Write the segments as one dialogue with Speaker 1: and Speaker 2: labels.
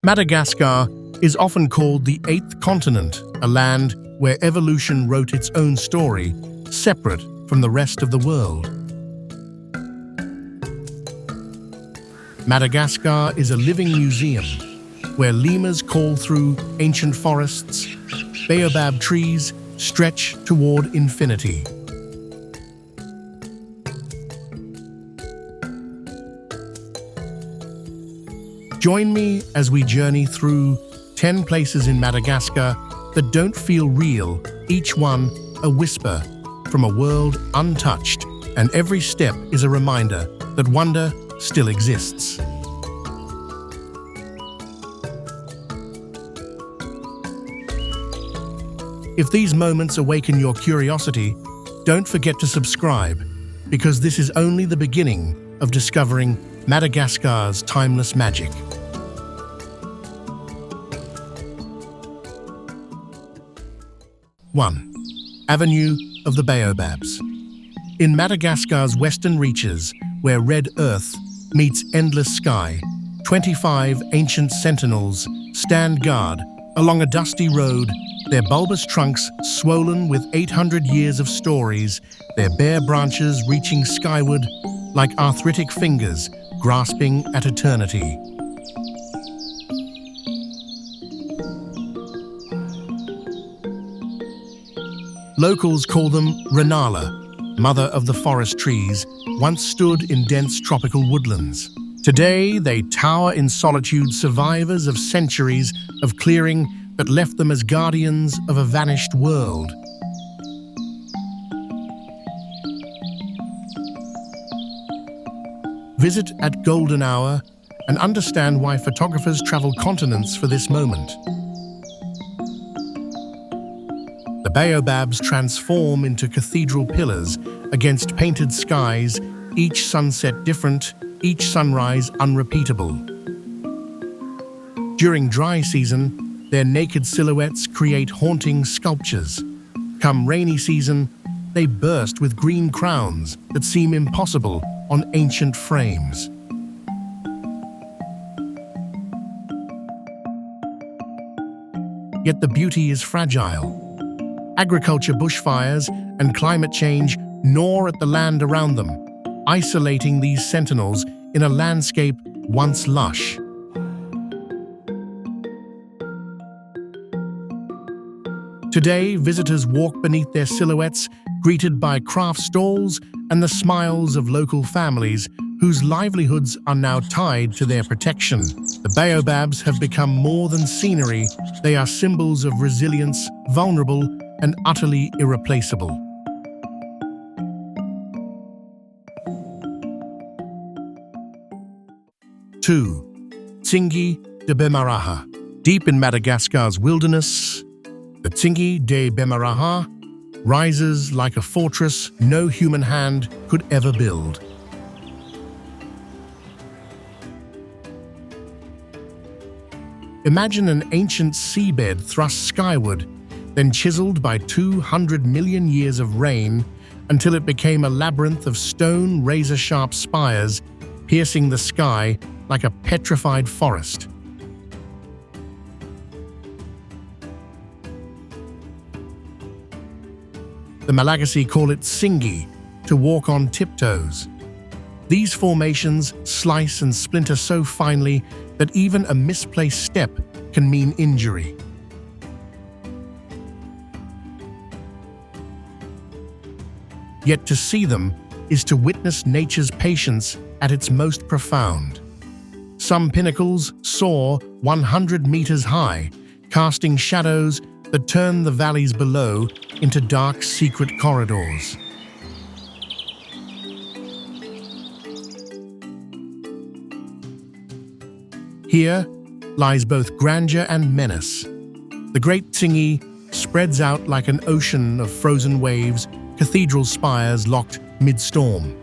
Speaker 1: Madagascar is often called the eighth continent, a land where evolution wrote its own story, separate from the rest of the world. Madagascar is a living museum where lemurs call through ancient forests, baobab trees stretch toward infinity. Join me as we journey through 10 places in Madagascar that don't feel real, each one a whisper from a world untouched, and every step is a reminder that wonder still exists. If these moments awaken your curiosity, don't forget to subscribe, because this is only the beginning of discovering Madagascar's timeless magic. 1. Avenue of the Baobabs. In Madagascar's western reaches, where red earth meets endless sky, 25 ancient sentinels stand guard along a dusty road, their bulbous trunks swollen with 800 years of stories, their bare branches reaching skyward like arthritic fingers grasping at eternity. Locals call them Ranala, mother of the forest trees, once stood in dense tropical woodlands. Today, they tower in solitude, survivors of centuries of clearing that left them as guardians of a vanished world. Visit at golden hour and understand why photographers travel continents for this moment. The baobabs transform into cathedral pillars against painted skies, each sunset different, each sunrise unrepeatable. During dry season, their naked silhouettes create haunting sculptures. Come rainy season, they burst with green crowns that seem impossible on ancient frames. Yet the beauty is fragile. Agriculture, bushfires, and climate change gnaw at the land around them, isolating these sentinels in a landscape once lush. Today, visitors walk beneath their silhouettes, greeted by craft stalls and the smiles of local families whose livelihoods are now tied to their protection. The baobabs have become more than scenery, they are symbols of resilience, vulnerable and utterly irreplaceable. 2. Tsingy de Bemaraha. Deep in Madagascar's wilderness, the Tsingy de Bemaraha rises like a fortress no human hand could ever build. Imagine an ancient seabed thrust skyward, then chiseled by 200 million years of rain until it became a labyrinth of stone razor-sharp spires piercing the sky like a petrified forest. The Malagasy call it Tsingy, to walk on tiptoes. These formations slice and splinter so finely that even a misplaced step can mean injury. Yet to see them is to witness nature's patience at its most profound. Some pinnacles soar 100 meters high, casting shadows that turn the valleys below into dark, secret corridors. Here lies both grandeur and menace. The great Tsingy spreads out like an ocean of frozen waves, cathedral spires locked mid-storm.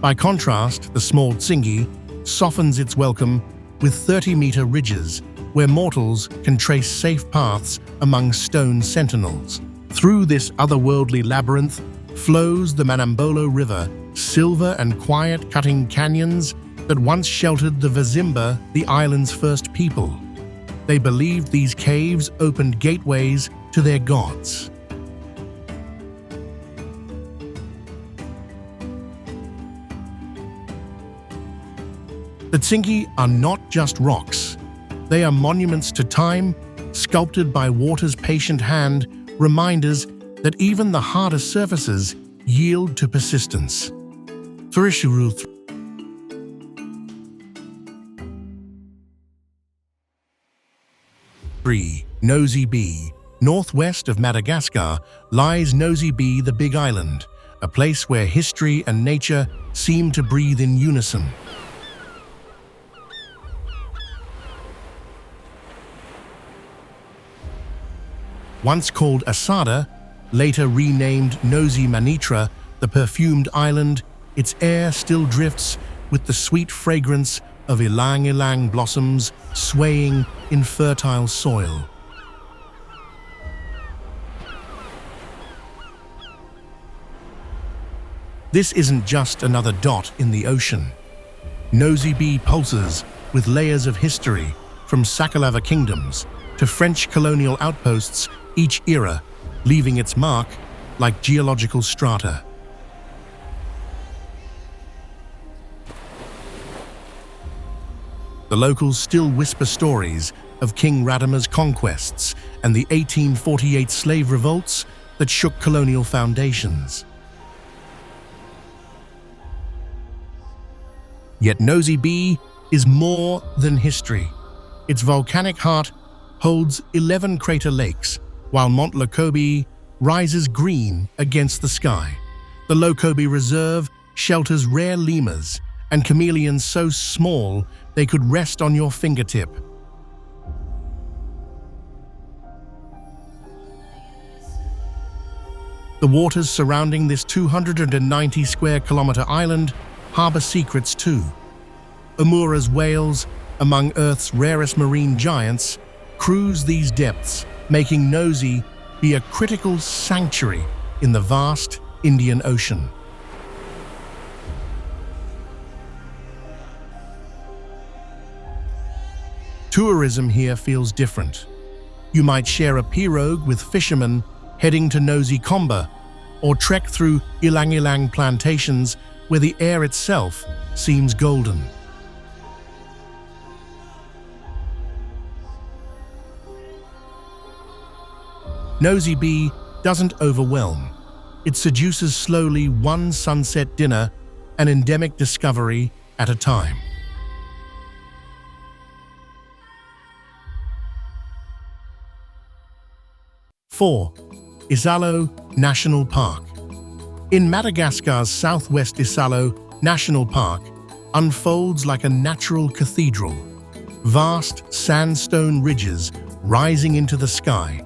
Speaker 1: By contrast, the small Tsingy softens its welcome with 30-meter ridges where mortals can trace safe paths among stone sentinels. Through this otherworldly labyrinth flows the Manambolo River, silver and quiet cutting canyons that once sheltered the Vazimba, the island's first people. They believed these caves opened gateways to their gods. The Tsingy are not just rocks. They are monuments to time, sculpted by water's patient hand, reminders that even the hardest surfaces yield to persistence. 3. Nosy Be. Northwest of Madagascar lies Nosy Be, the Big Island, a place where history and nature seem to breathe in unison. Once called Asada, later renamed Nosy Manitra, the perfumed island, its air still drifts with the sweet fragrance of ylang-ylang blossoms swaying in fertile soil. This isn't just another dot in the ocean. Nosy Be pulses with layers of history, from Sakalava kingdoms to French colonial outposts, each era leaving its mark like geological strata. The locals still whisper stories of King Radama's conquests and the 1848 slave revolts that shook colonial foundations. Yet Nosy Be is more than history. Its volcanic heart holds 11 crater lakes, while Mont Lokobi rises green against the sky. The Lokobi Reserve shelters rare lemurs and chameleons so small they could rest on your fingertip. The waters surrounding this 290 square kilometer island harbor secrets too. Amura's whales, among Earth's rarest marine giants, cruise these depths, making Nosy Be a critical sanctuary in the vast Indian Ocean. Tourism here feels different. You might share a pirogue with fishermen heading to Nosy Komba, or trek through ylang-ylang plantations where the air itself seems golden. Nosy Be doesn't overwhelm. It seduces slowly, one sunset dinner, an endemic discovery at a time. Four, Isalo National Park. In Madagascar's southwest, Isalo National Park unfolds like a natural cathedral. Vast sandstone ridges rising into the sky,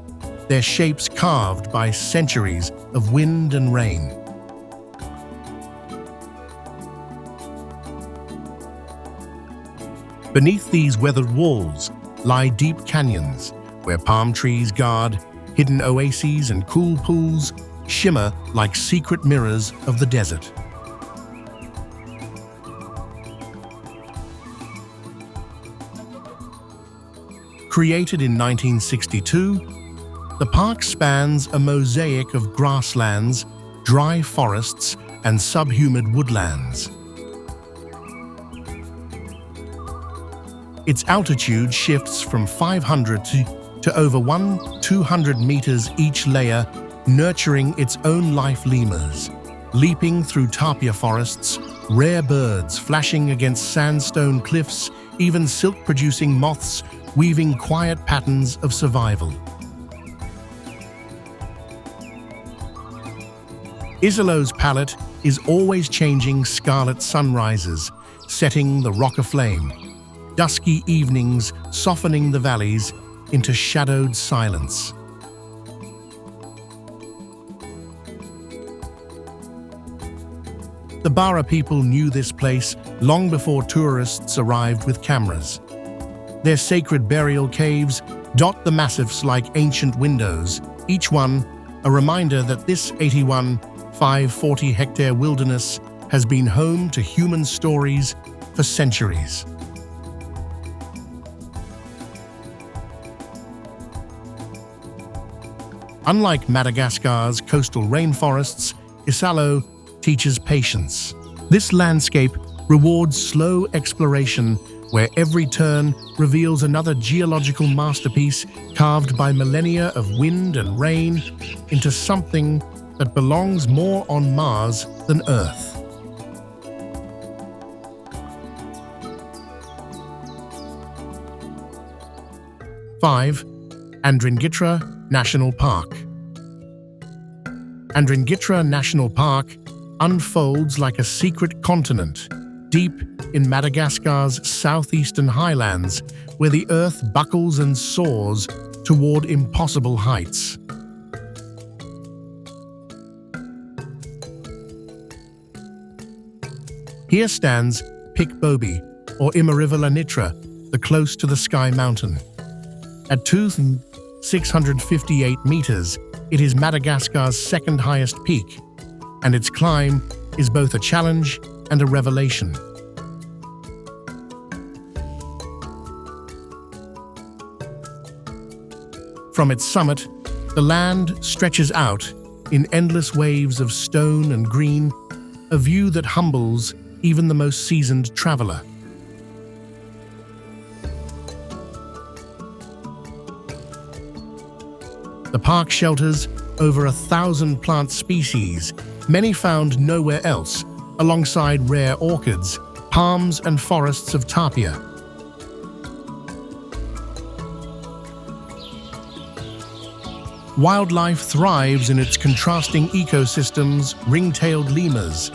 Speaker 1: their shapes carved by centuries of wind and rain. Beneath these weathered walls lie deep canyons, where palm trees guard hidden oases and cool pools shimmer like secret mirrors of the desert. Created in 1962, the park spans a mosaic of grasslands, dry forests, and subhumid woodlands. Its altitude shifts from 500 to over 200 meters each layer, nurturing its own life lemurs. Leaping through tapia forests, rare birds flashing against sandstone cliffs, even silk-producing moths weaving quiet patterns of survival. Isalo's palette is always changing: scarlet sunrises, setting the rock aflame, dusky evenings softening the valleys into shadowed silence. The Bara people knew this place long before tourists arrived with cameras. Their sacred burial caves dot the massifs like ancient windows, each one a reminder that this 540-hectare wilderness has been home to human stories for centuries. Unlike Madagascar's coastal rainforests, Isalo teaches patience. This landscape rewards slow exploration where every turn reveals another geological masterpiece carved by millennia of wind and rain into something that belongs more on Mars than Earth. Five, Andringitra National Park. Andringitra National Park unfolds like a secret continent, deep in Madagascar's southeastern highlands, where the earth buckles and soars toward impossible heights. Here stands Pikbobi, or Imarivalanitra, the close-to-the-sky mountain. At 2,658 meters, it is Madagascar's second highest peak, and its climb is both a challenge and a revelation. From its summit, the land stretches out in endless waves of stone and green, a view that humbles even the most seasoned traveler. The park shelters over 1,000 plant species, many found nowhere else, alongside rare orchids, palms and forests of tapia. Wildlife thrives in its contrasting ecosystems, ring-tailed lemurs,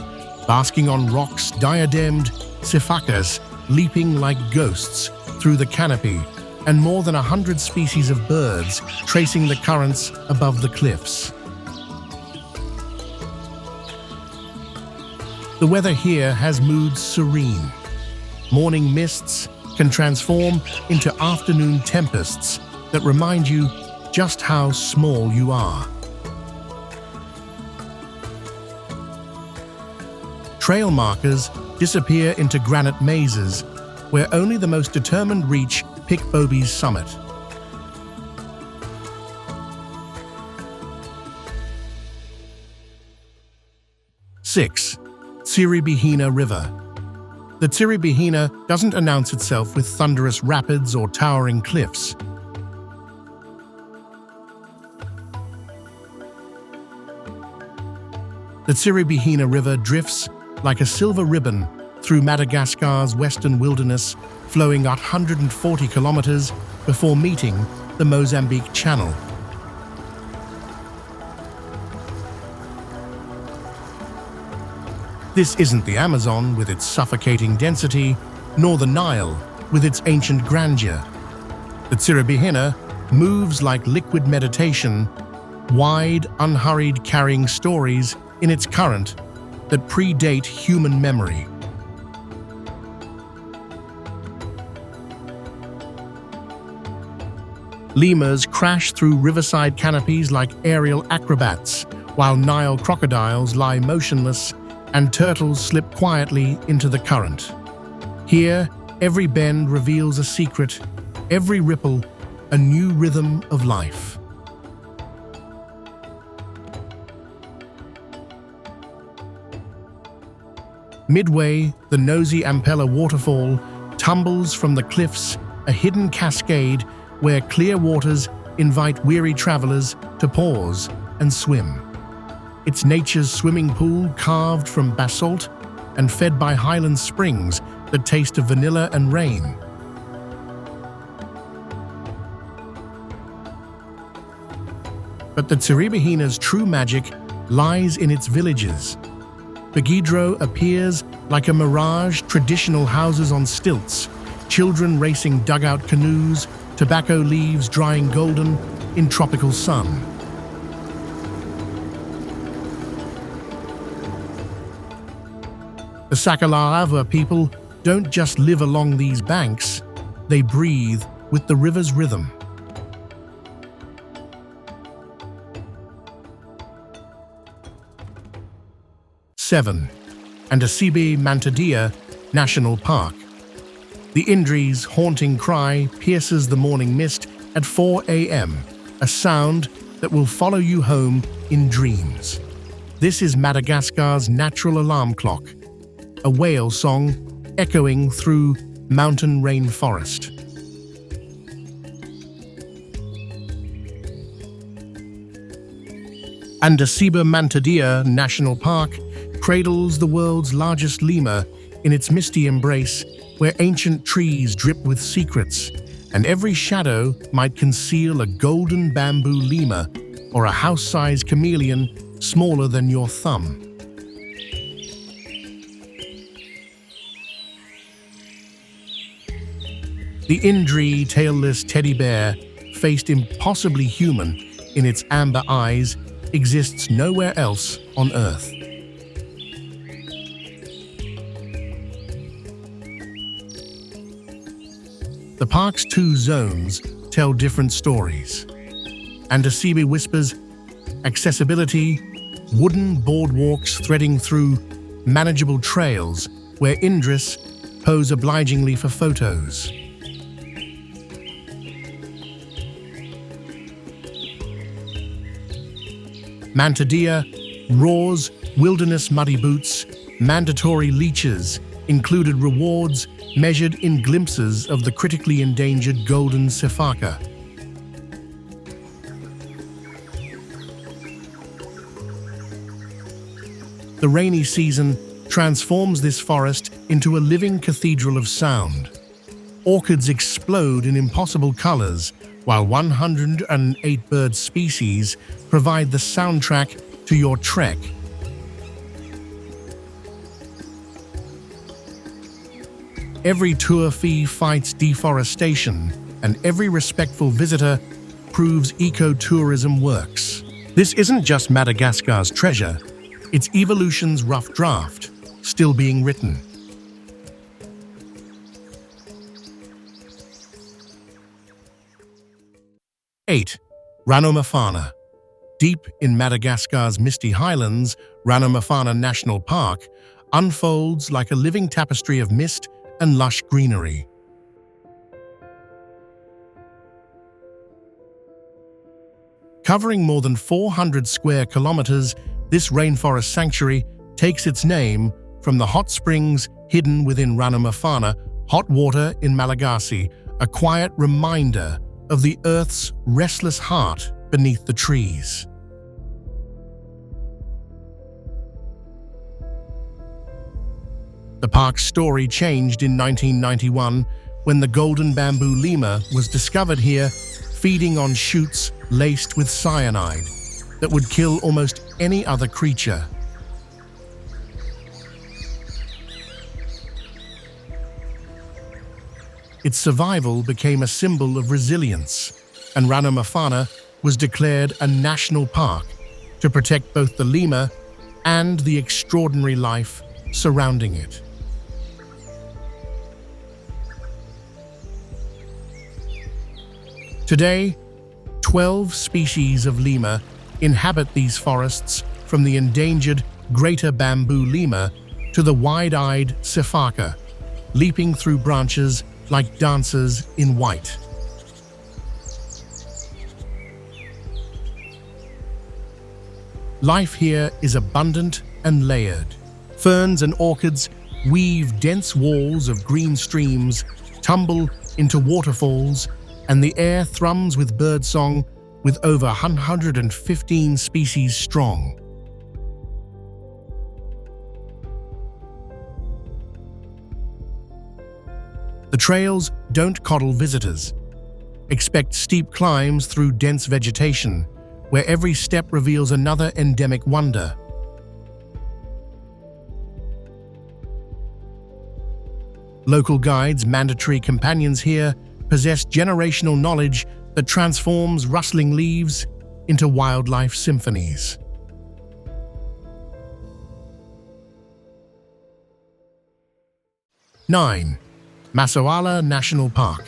Speaker 1: basking on rocks, diademed sifakas leaping like ghosts through the canopy, and more than 100 species of birds tracing the currents above the cliffs. The weather here has moods serene. Morning mists can transform into afternoon tempests that remind you just how small you are. Trail markers disappear into granite mazes, where only the most determined reach Pikbobi's summit. Six, Tsiribihina River. The Tsiribihina doesn't announce itself with thunderous rapids or towering cliffs. The Tsiribihina River drifts like a silver ribbon through Madagascar's western wilderness, flowing 140 kilometers before meeting the Mozambique Channel. This isn't the Amazon with its suffocating density, nor the Nile with its ancient grandeur. The Tsiribihina moves like liquid meditation, wide, unhurried, carrying stories in its current that predate human memory. Lemurs crash through riverside canopies like aerial acrobats, while Nile crocodiles lie motionless and turtles slip quietly into the current. Here, every bend reveals a secret, every ripple a new rhythm of life. Midway, the Nosy Be waterfall tumbles from the cliffs, a hidden cascade where clear waters invite weary travelers to pause and swim. It's nature's swimming pool, carved from basalt and fed by highland springs that taste of vanilla and rain. But the Tsiribihina's true magic lies in its villages. Begidro appears like a mirage, traditional houses on stilts, children racing dugout canoes, tobacco leaves drying golden in tropical sun. The Sakalava people don't just live along these banks, they breathe with the river's rhythm. Seven, Andasibe-Mantadia National Park. The Indri's haunting cry pierces the morning mist at 4 a.m., a sound that will follow you home in dreams. This is Madagascar's natural alarm clock, a whale song echoing through mountain rainforest. Andasibe-Mantadia National Park cradles the world's largest lemur in its misty embrace, where ancient trees drip with secrets, and every shadow might conceal a golden bamboo lemur or a house-sized chameleon smaller than your thumb. The Indri tailless teddy bear, faced impossibly human in its amber eyes, exists nowhere else on Earth. The park's two zones tell different stories. Andasibe whispers accessibility, wooden boardwalks threading through manageable trails where Indris pose obligingly for photos. Mantadia roars wilderness muddy boots, mandatory leeches, included rewards measured in glimpses of the critically endangered golden sifaka. The rainy season transforms this forest into a living cathedral of sound. Orchids explode in impossible colors, while 108 bird species provide the soundtrack to your trek. Every tour fee fights deforestation, and every respectful visitor proves ecotourism works. This isn't just Madagascar's treasure, it's evolution's rough draft, still being written. Eight, Ranomafana. Deep in Madagascar's misty highlands, Ranomafana National Park unfolds like a living tapestry of mist and lush greenery. Covering more than 400 square kilometers, this rainforest sanctuary takes its name from the hot springs hidden within Ranomafana, hot water in Malagasy, a quiet reminder of the Earth's restless heart beneath the trees. The park's story changed in 1991 when the golden bamboo lemur was discovered here, feeding on shoots laced with cyanide that would kill almost any other creature. Its survival became a symbol of resilience, and Ranomafana was declared a national park to protect both the lemur and the extraordinary life surrounding it. Today, 12 species of lemur inhabit these forests, from the endangered greater bamboo lemur to the wide-eyed sifaka, leaping through branches like dancers in white. Life here is abundant and layered. Ferns and orchids weave dense walls of green streams, tumble into waterfalls, and the air thrums with birdsong, with over 115 species strong. The trails don't coddle visitors. Expect steep climbs through dense vegetation, where every step reveals another endemic wonder. Local guides, mandatory companions here, possess generational knowledge that transforms rustling leaves into wildlife symphonies. Nine, Masoala National Park.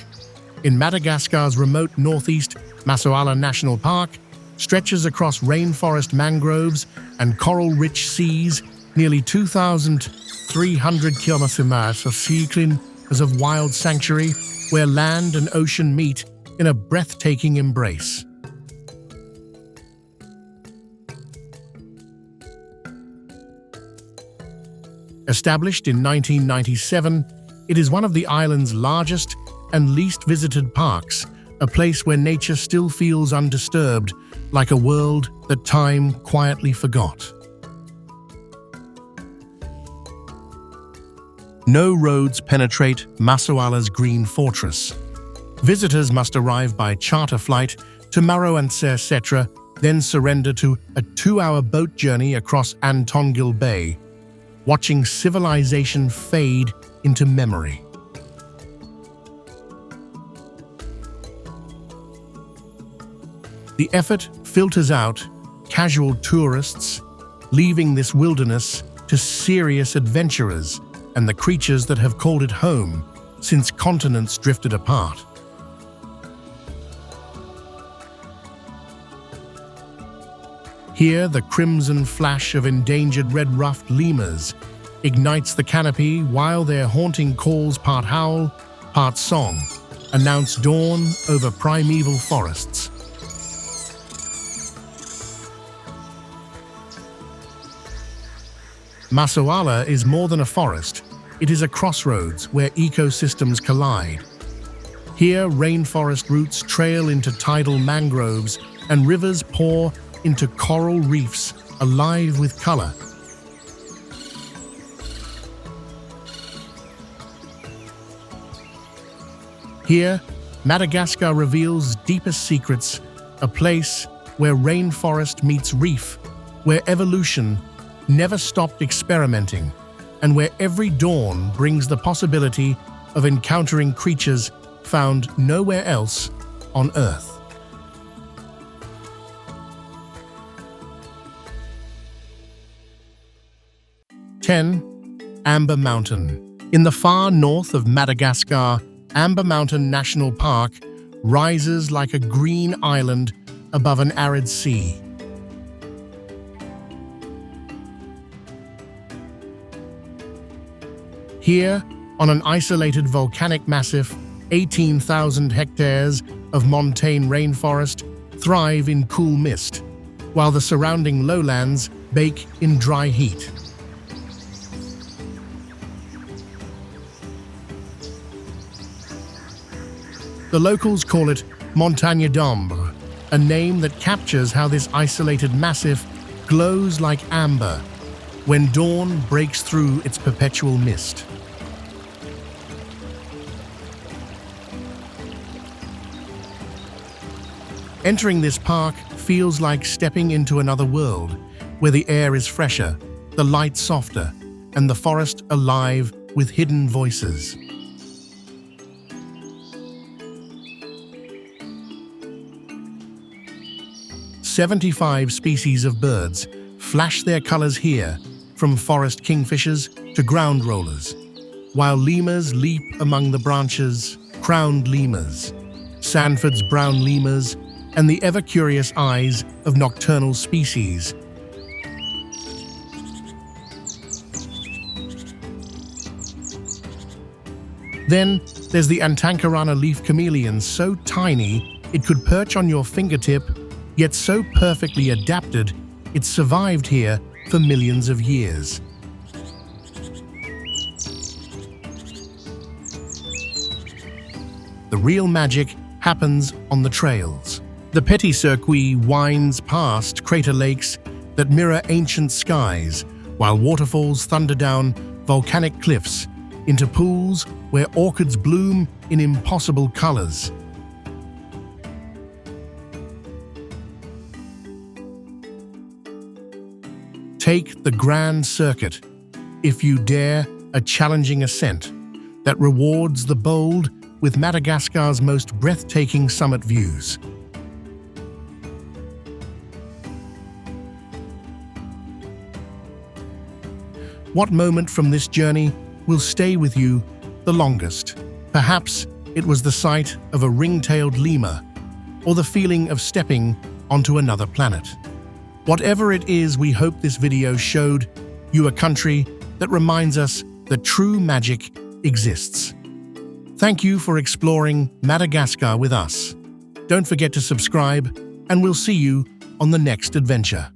Speaker 1: In Madagascar's remote northeast, Masoala National Park stretches across rainforest mangroves and coral-rich seas nearly 2,000 300 kilometers of Sikrin as a wild sanctuary where land and ocean meet in a breathtaking embrace. Established in 1997, it is one of the island's largest and least visited parks, a place where nature still feels undisturbed, like a world that time quietly forgot. No roads penetrate Masoala's green fortress. Visitors must arrive by charter flight to Madagascar, then surrender to a 2-hour boat journey across Nosy Be, watching civilization fade into memory. The effort filters out casual tourists, leaving this wilderness to serious adventurers and the creatures that have called it home since continents drifted apart. Here, the crimson flash of endangered red-ruffed lemurs ignites the canopy while their haunting calls, part howl, part song, announce dawn over primeval forests. Masoala is more than a forest. It is a crossroads where ecosystems collide. Here, rainforest roots trail into tidal mangroves and rivers pour into coral reefs alive with color. Here, Madagascar reveals deepest secrets, a place where rainforest meets reef, where evolution never stopped experimenting, and where every dawn brings the possibility of encountering creatures found nowhere else on Earth. Amber Mountain. In the far north of Madagascar, Amber Mountain National Park rises like a green island above an arid sea. Here, on an isolated volcanic massif, 18,000 hectares of montane rainforest thrive in cool mist, while the surrounding lowlands bake in dry heat. The locals call it Montagne d'Ambre, a name that captures how this isolated massif glows like amber when dawn breaks through its perpetual mist. Entering this park feels like stepping into another world, where the air is fresher, the light softer, and the forest alive with hidden voices. "75 species of birds flash their colors here, from forest kingfishers to ground rollers, while lemurs leap among the branches, crowned lemurs, Sanford's brown lemurs, and the ever-curious eyes of nocturnal species. Then there's the Andringitra leaf chameleon, so tiny it could perch on your fingertip, yet so perfectly adapted it survived here for millions of years. The real magic happens on the trails. The Petit Circuit winds past crater lakes that mirror ancient skies, while waterfalls thunder down volcanic cliffs into pools where orchids bloom in impossible colors. Take the Grand Circuit, if you dare, a challenging ascent that rewards the bold with Madagascar's most breathtaking summit views. What moment from this journey will stay with you the longest? Perhaps it was the sight of a ring-tailed lemur, or the feeling of stepping onto another planet. Whatever it is, we hope this video showed you a country that reminds us that true magic exists. Thank you for exploring Madagascar with us. Don't forget to subscribe, and we'll see you on the next adventure.